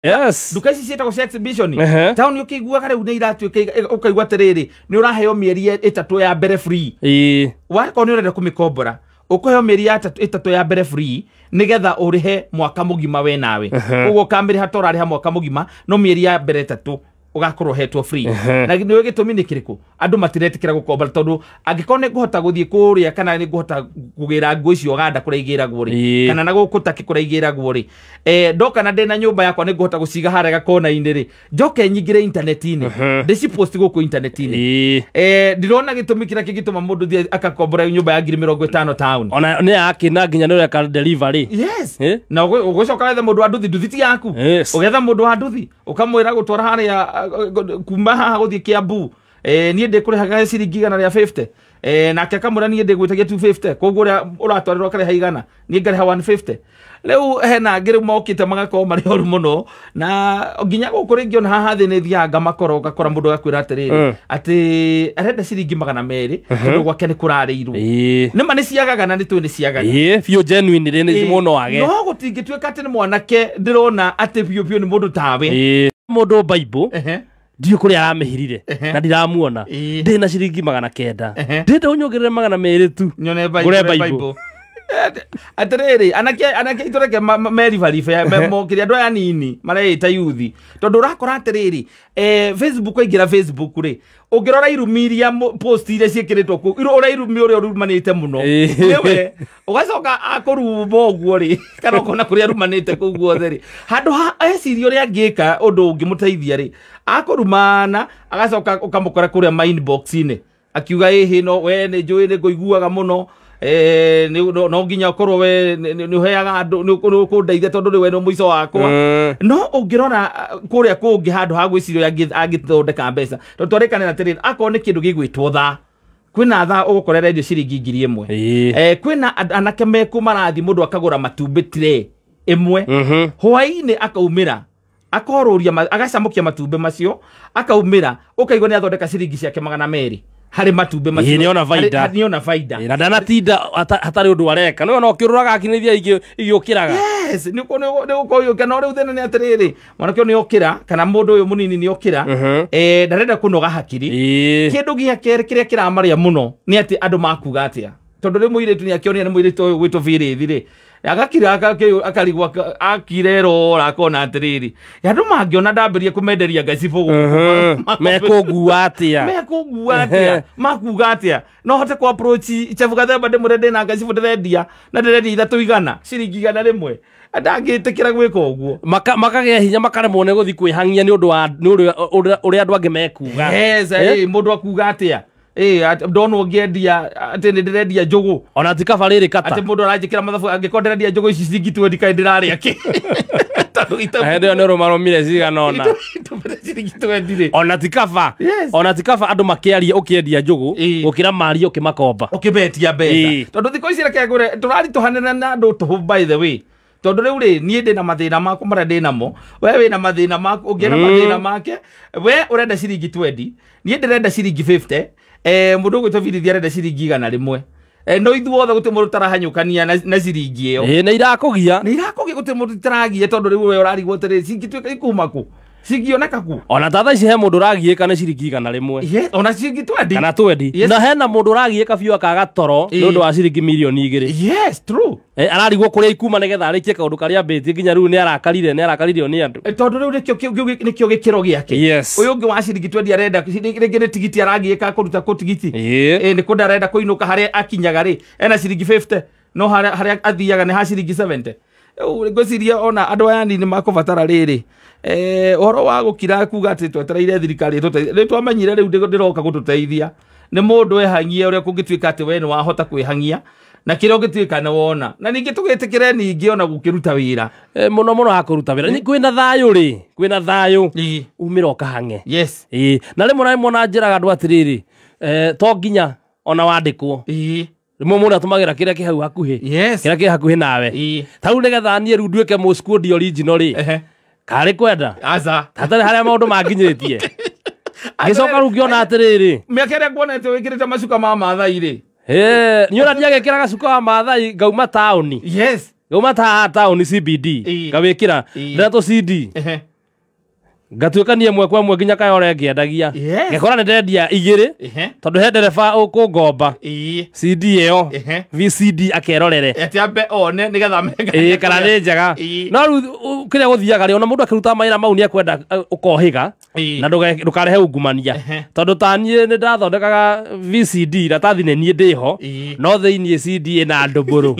Yes. Duka ici cietagwo cia exhibition. Town ukiguaga riu ni iratuika ukaigua atiriri ni uraheo mieri 3 ya mbere free. Wako ni urenda kumikombora. Ukuheo mieri 3 ya mbere free nigetha urihe mwaka mugima we nawe. Ugo kamiri hatorari ha mwaka mugima no mieri ya mbere 3 ugakorwo hetwo free. Na ni gitumi ni kiriku andu matiretikira gukombora tondu angikone nguhota guthie kuria kana ni nguhota kugira nguo icio ganda kuraigiragwo ri kana na gukutaki kuraigiragwo ri ndoka na ndena nyumba yakwa ni nguhota guciga harega kona-ini ri njoke nyingire internet-ini ndici post guku internet-ini ndirona gitumi kira kigituma mundu thie akakombora nyumba ya 50 town ona ni akina nginya ni ka delivery. Yes. Na ugocoka wethe mundu wa nduthi yaku ugetha mundu wa nduthi ukamwira gutwara haria kuma haha guthie Kiambu nie ndikurihaga ciringi 150 nake akamwira nie ndigwitagia 250 koguo uratwarirwo kare haigana nie ngariha 150 leu hena ngiri mokite magako mari horu muno na nginya gukuri ngiona haha thi ni thianga makoro gakora mundu gakwira atiriri ati arenda ciringi 200 tondu gwake ni kurarirwo ni mani ciagaga na ni tu ni ciagaga fio genuine ri ni muno wage no gutingituika ati ni mwanake ndirona ati fio ni mundu tawe mundu Bible ndiyo kuri aramehirire na ndiramuona ndina ciringi 900 ndenda unyongerere 200 tu nyone Bible atiriri anake itoreke meri varifa mokiri andu aya nini mareita yuthi tondu urakora atiriri Facebook aingira Facebook ri ungirora irumiria post ile ciekiritwo ku ura irumi uri rumanite muno niwe ugacoka akuruma uguo ri kana ukona kuria rumanite ku guothe ri handu ha eciri uria angika undu ungimuteithia ri akurumana agacoka ukamukora kuria inbox-ini akiuga ihi no we ni njui ni nguiguaga muno no nginya ukorwo we ni uheaga andu ni kundeithia tondu ni we no muico wakwa no ungirona kuria kungi handu ha gwicirio agithondeka mbeca tondu twarikana atiriri akorwo ni kindu gigwitwo tha kwina tha ugukorera irio ciringi 1000 kwina anake meku marathi mundu akagura matumbi tire imwe hwaini akaumira akororia agacamukia matumbi macio akaumira ukaigwa ni athondeka ciringi ciake 200 hari matumbi macio niona faida na ndanatinda hatari undu areka no kiruraga akinithia igiukiraga yes niko yo kana uri uthena ni atiriri mwanake ni okira kana mundu uyu munini ni okira ndarenda kunoga hakiri kindu giake kiria kiramaria muno ni ati andu makuga atia tondu ri muiretu ni akionia ni muiretu uyu gwito virithi ri agakira akarigwa akirero rakona atiriri yandu mangiona ndambirie kumenderia gacibu mekugua atia makuga atia no hote ku approach Chef Gathemba ndimurende na gacibu ndirendia na ndirendia 300 ciringi 100 andagitikira gwika uguo makagea hinya makaremwo ne guthi kwihangia ni undu wa uria andu angi mekuga mundu akuga atia ndono ngendia ati ni ndirendia njugu ona tikaba riri kata ati mundu aranjikira mathabu angikonderendia njugu ici ciringi 20 kai ndirari aki ndio nero maromire cigana ona ona tikaba andu makiaria ukiendia njugu ukira mari ukimakomba ukibetia mbeca tondu thiko ici reke ngure turari tuhanena na andu tu by the way tondu riu ri nie ndina mathina maku mara ndina mo we wina mathina maku ungiena mathina make we urenda ciringi 20 nie ndirenda ciringi 50 mundu gwitobirithia arenda ciringi 100 no ithuothe guti mundu tarahanyukania na ciringi iyo na irakugia guti mundu taragia tondu riu we urarigwo tiri cingituika ikuma ku cingioneka ku ona tatha ici he mundu ragiika na ciringi 100 ona ciringi 20 kana 20 na hena mundu ragiika biu akaga toro ni undu wa ciringi milioni 2 yes true ararigwo kuria ikuma nigetha arikie kaundu karia mbitie nginya riu ni arakarire ni andu tondu riu nikio gikiro giake uyu ungi wa ciringi 20 arenda ringi ni tigiti aragiika kuruta ku tigiti ni kunda arenda kuinuka haria akinyaga ri ena ciringi 50 no haria athiaga ni ha ciringi 70 ngwiciria ona andu aya ni makubatara riri horo wa gukira kuga ati twetereire thirikari twamenyire riu ndiroka gututeithia ni mundu ehangia uria kungituika ati we ni wahota kwihangia na kire ungituika ni wona na ningi tugitikire ningi ona gukiruta wira muno hakuruta wira ni kwina thayu umira ukahange yes na rimwe na njiraga andu atiriri to nginya ona wandikwo rimwe mundu atumagira kiria ki hau hakuhi kiria ki hakuhi nawe tau nigetha nie riu nduike mu squad original ri kari kwenda aza tatari haria maundu manginyiritie gicoka ru ngiona atiriri miakere kuonete wikirite macuka ma mathai ri niona ndiagekira gacuka wa mathai ngauma tauni yes ngauma tauni CBD ngawikira ndeto CD ngatuĩka niĩ mwe kwa mwe nginya Kayole ngĩendagia ngekora nĩ ndendia 2 tondũ he ndereba ũkũngomba CD ĩyo VCD akerorere atiambe one nĩgetha menga kana nĩ njega no rĩu kĩrĩa gũthiaga rĩ ona mũndũ akĩruta mawĩra mau nĩ ekwenda ũkohĩga na ndũkarehe ungumania tondũ ta niĩ nĩ ndathondekaga VCD iratathi nĩ niĩ ndĩho no thĩiniĩ CD ĩna ndũmbũrũ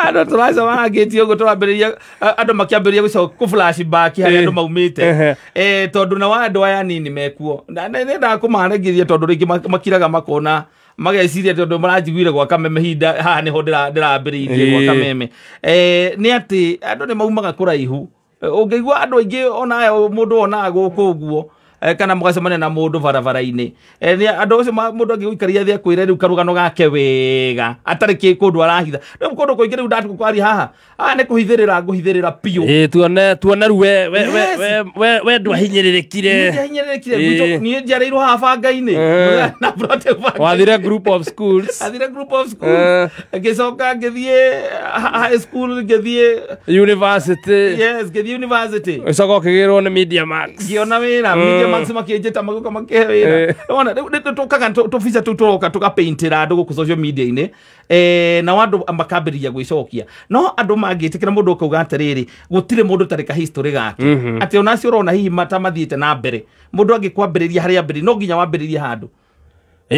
ando turaza wanagĩtio ũguo tũrambĩrĩria andũ makĩambĩrĩria gũcoka flashback harĩa andũ maumĩte tondũ na andũ aya nini mekuo nĩndaga kũmaragĩria tondũ rĩngĩ makiraga makona mageciria tondũ maranjiguire gwa Kameme hinda haha nĩho ndĩrambĩrĩirie gwa Kameme nĩ atĩ andũ nĩ maumaga kũraihu ũngĩigua andũ aingĩ ona mũndũ onaga gũkũ ũguo kana mũgacemania na mũndũ barabara-inĩ andũ acio mũndũ angĩgũikaria thĩ akwĩre rĩu karũgano gake wega atarĩ kũndũ arahitha rĩu kũndũ kũingĩ rĩu ndatũkwaria haha nĩ kũhithĩrĩra ngũhithĩrĩra piũ tuone rĩu we ndwahinyĩrĩrĩkire niĩ njiarĩirwo haha banga-inĩ wathire group of schools ngĩcoka ngĩthiĩ high school ngĩthiĩ university ũcoka ũkĩgĩrwo nĩ Media Max ngĩona wĩra Maxima kĩnjĩta magũka makĩhe wĩra ona tũkaga tũbica tũu tũroka tũgapaintĩra andũ gũkũ social media-inĩ na andũ makambĩrĩria gwĩcokia no andũ mangĩtĩkĩra mũndũ ũkauga atĩrĩrĩ gũtirĩ mũndũ tarĩ ka history gake atĩ ona acio ũrona hihi matamathiĩte na mbere mũndũ angĩkwambĩrĩria harĩa mbere no nginya wambĩrĩrie handũ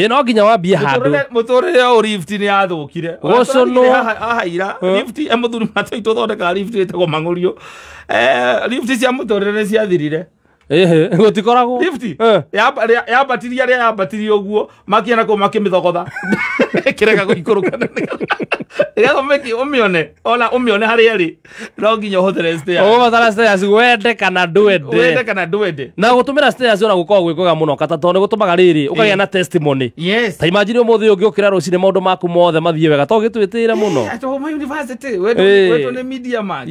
no nginya wambie handũ mũtũrĩre o lift nĩ yathũkire gũcũnwo ahaira lift mũthuri matoi tũthondekaga lift ĩtagwo Mang'ũrio lift cia mũtũrĩre nĩ ciathirire gũtikoragwo lift yambatirie arĩa yambatirie ũguo makĩona kũ makĩmĩthogotha kĩreka gũikũrũka nĩgetha ũmĩone harĩa ĩrĩ no nginya ũhũthĩre stairs ũgũbatara stairs wende kana ndwende na gũtũmĩra stairs ona gũkorwo gwĩ kwega mũno kata tondũ nĩ gũtũmaga rĩrĩ ũkagĩa na testimony ta imagine ũmũthĩ ũngĩũkĩra rũcinĩ maũndũ maku mothe mathiĩ wega to gĩtwĩtĩire mũno university wetwo nĩ Media Max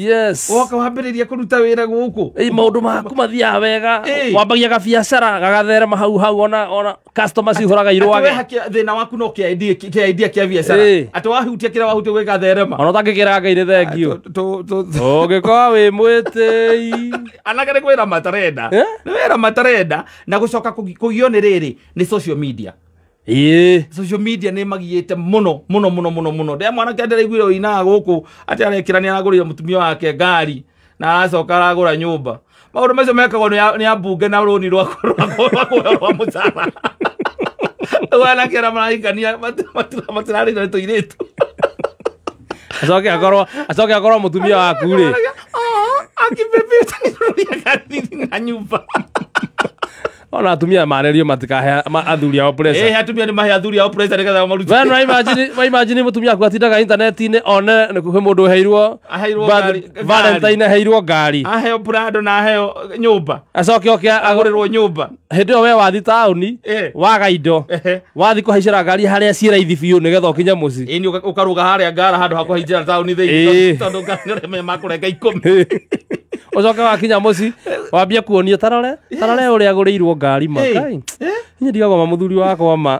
woka wambĩrĩria kũruta wĩra gũkũ maũndũ maku mathiaga wega wambagia gabiacara gagatherema hau ona customers ihũraga irwage thĩna waku no kĩa idea kĩa biacara atĩ wahutia kĩrĩa wahutia gwĩgatherema ona ũtangĩkĩra Ngai nĩ thengio ũngĩkorwo wĩ mwĩtĩi anake nĩ wĩra matarenda nĩ wĩra matarenda na gũcoka kũgio nĩ rĩrĩ nĩ social media social media nĩ magiyĩte mũno ndĩa mwanake ndĩraiguire ũinaga gũkũ atĩ arekĩrania aragũrĩra mũtumia wake ngari na aracoka aragũra nyũmba maũndũ macio mekagwo nĩ ambunge na rũni rwa mũcara anake arĩa marahikania matirarĩra tũirĩtu acoke akorwo mũtumia waku rĩ akĩbebĩte na nyũmba ona atumia marerio matikahe athuri ao pressure atumia nĩ mahe athuri ao pressure nĩgetha maruti we imagine mũtumia aku atindaga internet-inĩ one kwĩ mũndũ heirwo Valentine heirwo ngari aheo Prado na aheo nyũmba acoke agũrĩrwo nyũmba hĩndĩ ĩyo we wathi taũni waga indo wathi kũhaicĩra ngari harĩa ciĩ raithi biũ nĩgetha ũkinye mũciĩ ĩni ũkarũga harĩa ngara handũ ha kũhaicĩra taũni thĩinĩ tondũ ngari makũrenga 10 ũcoke wakinya mũciĩ wambia kuonio tarore ũrĩa agũrĩirwo ngari ma niĩ ndigagwo mũthuri wakwa ma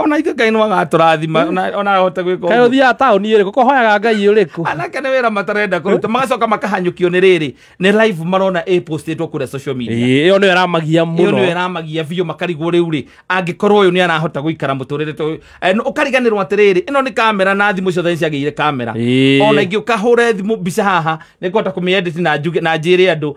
ona ithuĩ Ngai no agatũrathima ona ahote gwĩka kaĩ ũthiaga taũni ĩrĩkũ kũhoyaga Ngai ũrĩkũ anake nĩ wĩra matarenda kũruta magacoka makahanyũkio nĩ rĩrĩ nĩ live marona postĩtwo kũrĩa social media ĩyo nĩyo ĩramagia mũno ĩyo nĩyo ĩramagia biũ makarigwo rĩu rĩ angĩkorwo ũyũ nĩ arahota gũikara mũtũrĩre ũkariganĩrwo atĩrĩrĩ ĩno nĩ kamera na thimũ ciothe nĩciagĩire kamera ona ingĩ ũkahũre thimũ mbica haha nĩngũhota kũmĩedit na njĩre andũ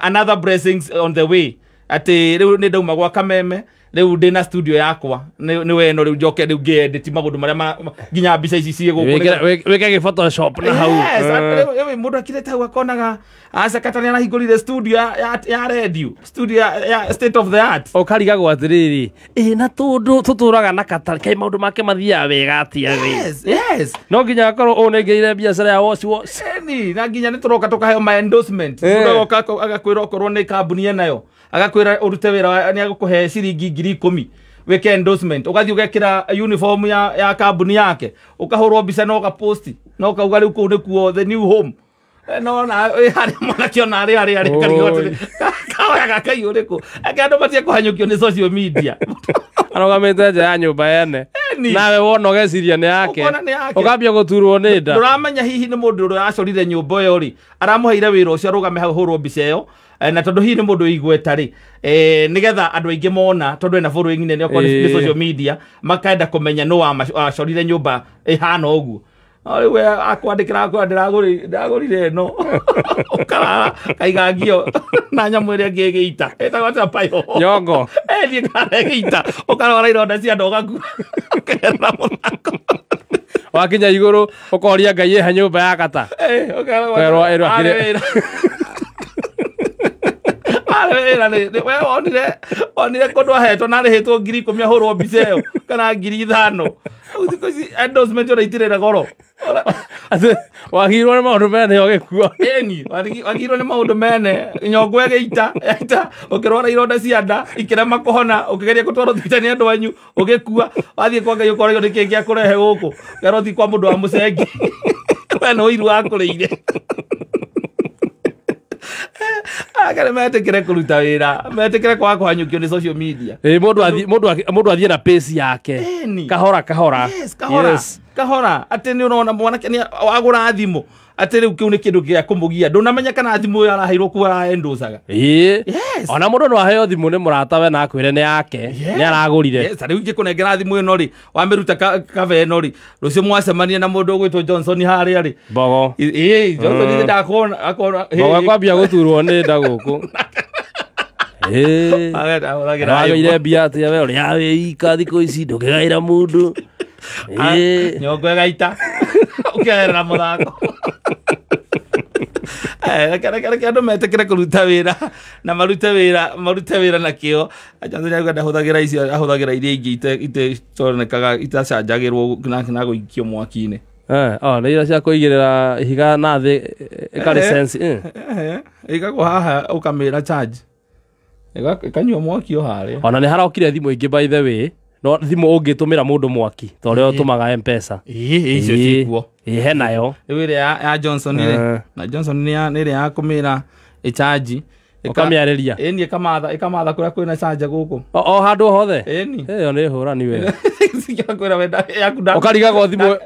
another blessings on the way atĩ rĩu nĩ ndauma gwa Kameme rĩu ndĩna studio yakwa nĩ weno rĩu njoke rĩu ngĩedit maũndũ marĩa nginya mbica ici ciĩ gũkũ wĩke Photoshop na hau mũndũ akirĩte hau akonaga acakatania arahingũrire studio ya radio studio ya state of the art ũkarigagwo atĩrĩrĩ na tũtũraga na katari kaĩ maũndũ make mathiaga wega atĩa yes no nginya akorwo ũnengĩire biacara ya wash na nginya nĩ tũroka tũkaheo ma endorsement mũndũ agakwĩra okorwo nĩ kambuni ĩnayo agakwĩra ũrute wĩra nĩ agũkũhe ciringi 10,000 wĩke endorsement ũgathiĩ ũgekĩra uniform ya kambuni yake ũkahũrwo mbica na ũgaposti na ũkauga rĩu kũu nĩkuo the new home no na harĩa mwanake ona arĩ karigotĩ kawaga kai ũrĩkũ ake andũ matie kũhanyũkio nĩ social media arũgamĩte nja ya nyũmba ene nawe wona ũgeciria nĩ yake ũkambia gũturwo nĩ nda ndũramenya hihi nĩ mũndũ ũrĩa acorire nyũmba ĩyo rĩ aramũheire wĩra ũcio arũgame hau hũrwo mbica ĩyo na tondũ hihi nĩ mũndũ igweta rĩ nĩgetha andũ aingĩ mona tondũ ena following nene okorwo nĩ social media makenda kũmenya nũ wacorire nyũmba ĩhana ũguo we akwandĩkĩra ndagũrire no kaiga ngio na nyamũ ĩrĩa ngĩgĩita ĩtagwo atĩa payo nyongo thiĩ karagĩita ũkarora ironda cia nda ũgakerera mũthako wakinya igũrũ ũkoria Ngai ĩha nyũmba ya kata we onire kũndũ ahetwo na arĩhĩtwo 10,000 ahũrwo mbica ĩyo kana 5,000 endorsement ũraitĩrĩra goro wagirwo nĩ maũndũ mene ũgĩkua wagirwo nĩ maũndũ mene nyongo ĩgĩita ũkĩrwara ironda cia nda ikĩrema kũhona ũkĩgeria gũtwarwo thibitarĩ nĩ andũ anyu ũgĩkua wathiĩ kwa Ngai ũkorayo nĩ kĩĩ gĩakũrehe gũkũ gerwo thi kwa mũndũ wa mũcengi we nĩ ũiru wakũrĩire akare metekere kũruta wĩra metekere kwaga kũhanyũkio nĩ social media mũndũ athiĩ na pace yake kahora atĩ nĩ ũrona mwanake nĩ wagũra thimũ atĩ rĩu kĩu nĩ kĩndũ gĩa kũmũgia ndũnamenya kana thimũ ĩyo araheirwo kuo araendosaga ona mũndũ no aheo thimũ nĩ mũrata we na akwĩre nĩ yake nĩ aragũrire rĩu ingĩkũnengera thimũ ĩno rĩ wamĩruta kaba ĩno rĩ rũciũ mwacemania na mũndũ ũgwĩtwo Johnson harĩa rĩ Mbogo Johnson nĩ ndakuona Mbogo akwambia gũturwo nĩ nda gũkũ wagĩire mbia atĩa we ũrĩ ya wĩika thikũ ici ndũkĩgaĩra mũndũ nyongo ĩgaita ũkĩaherera mũthako reke andũ metekere kũruta wĩra na marute wĩra na kĩo ahũthagĩra iria ingĩ itonekaga itacanjagĩrwo na gũikio mwaki-inĩ nĩ iria cia kũigĩrĩra ihiga na thĩ ĩkarĩ sense ĩkagwo haha ũkamĩra charge ĩkanyua mwaki o harĩa ona nĩ harokire thimũ ingĩ by the way no thimũ ũngĩtũmĩra mũndũ mwaki ta ũrĩa ũtũmaga M-Pesa icio cikuo henayo rĩu ĩrĩa ya Johnson na Johnson nĩ ĩrĩa ya kũmĩra ĩchanji ũkamĩarĩria ĩni ĩkamatha kũrĩa kwĩna canja gũkũ o handũ hothe ĩni ĩyo nĩ hũrani we kwĩra wenda yaku ũkarigaga thimũ